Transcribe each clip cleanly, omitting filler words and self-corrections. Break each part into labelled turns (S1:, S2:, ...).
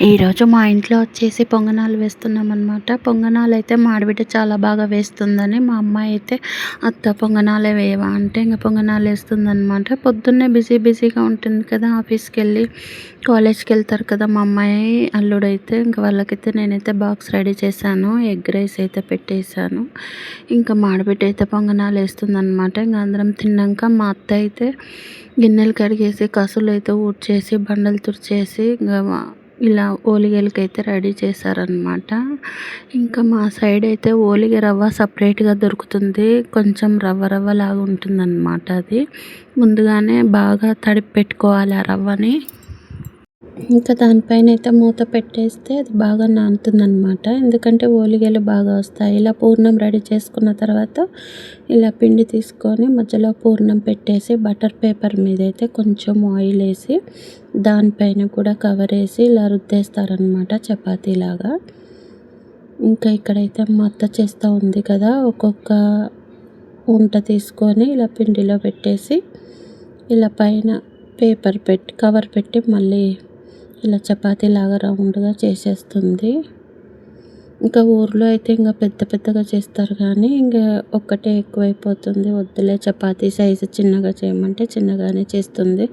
S1: ఈరోజు మా ఇంట్లో వచ్చేసి పొంగనాలు వేస్తున్నామన్నమాట. పొంగనాలు అయితే మా ఆడబిడ్డ చాలా బాగా వేస్తుందని మా అమ్మాయి అయితే అత్త పొంగనాలే వేయవా అంటే ఇంకా పొంగనాలు వేస్తుందన్నమాట. పొద్దున్నే బిజీగా ఉంటుంది కదా, ఆఫీస్కి వెళ్ళి కాలేజ్కి వెళ్తారు కదా మా అమ్మాయి అల్లుడైతే. ఇంకా వాళ్ళకైతే నేనైతే బాక్స్ రెడీ చేశాను, ఎగ్ రైస్ అయితే పెట్టేశాను. ఇంకా మా ఆడబిడ్డ అయితే పొంగనాలు వేస్తుందన్నమాట. ఇంకా అందరం తిన్నాక మా అత్త అయితే గిన్నెలు కడిగేసి కసులు అయితే ఊడ్చేసి బండలు తుడిచేసి ఇంకా ఇలా ఓలిగలకైతే రెడీ చేశారనమాట. ఇంకా మా సైడ్ అయితే ఓలిగ రవ్వ సపరేట్గా దొరుకుతుంది, కొంచెం రవ్వ లాగా ఉంటుందన్నమాట. అది ముందుగానే బాగా తడిపి పెట్టుకోవాలి ఆ రవ్వని. ఇంకా దానిపైన అయితే మూత పెట్టేస్తే అది బాగా నానుతుందన్నమాట. ఎందుకంటే ఓలిగలు బాగా వస్తాయి. ఇలా పూర్ణం రెడీ చేసుకున్న తర్వాత ఇలా పిండి తీసుకొని మధ్యలో పూర్ణం పెట్టేసి బటర్ పేపర్ మీద అయితే కొంచెం ఆయిల్ వేసి దానిపైన కూడా కవర్ వేసి ఇలా రుద్దేస్తారనమాట చపాతీలాగా. ఇంకా ఇక్కడైతే మా అత్త చేస్తూ ఉంది కదా, ఒక్కొక్క ఉంట తీసుకొని ఇలా పిండిలో పెట్టేసి ఇలా పైన పేపర్ పెట్టి కవర్ పెట్టి మళ్ళీ ఇలా చపాతీలాగా రౌండ్గా చేసేస్తుంది. ఇంకా ఊర్లో అయితే ఇంకా పెద్దగా చేస్తారు, కానీ ఇంకా ఒక్కటే ఎక్కువైపోతుంది. వద్దులే చపాతీ సైజు చిన్నగా చేయమంటే చిన్నగానే చేస్తుంది.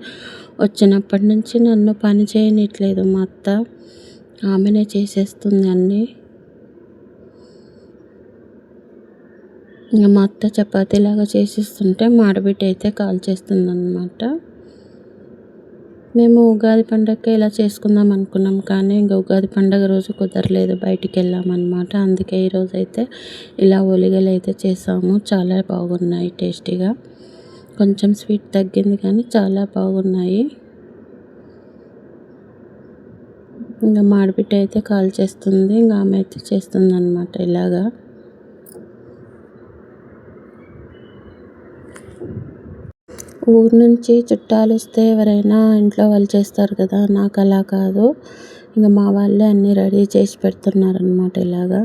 S1: వచ్చినప్పటి నుంచి నన్ను పని చేయనిట్లేదు మా అత్త, ఆమెనే చేసేస్తుంది అన్నీ. ఇంకా మా అత్త చపాతీలాగా చేసేస్తుంటే మా ఆడబిడ్డ అయితే కాల్చేస్తుంది అన్నమాట. మేము ఉగాది పండగకి ఇలా చేసుకుందాం అనుకున్నాం, కానీ ఇంకా ఉగాది పండగ రోజు కుదరలేదు, బయటికి వెళ్ళామన్నమాట. అందుకే ఈరోజు అయితే ఇలా ఒలిగలు అయితే చేసాము. చాలా బాగున్నాయి, టేస్టీగా. కొంచెం స్వీట్ తగ్గింది కానీ చాలా బాగున్నాయి. ఇంకా మాడిబిడ్డ అయితే కాల్ చేస్తుంది, ఇంకా ఆమె అయితే చేస్తుంది అన్నమాట ఇలాగా. ఊరు నుంచి చుట్టాలు వస్తే ఎవరైనా ఇంట్లో వాళ్ళు చేస్తారు కదా, నాకు అలా కాదు. ఇంకా మా వాళ్ళే అన్నీ రెడీ చేసి పెడుతున్నారనమాట ఇలాగా.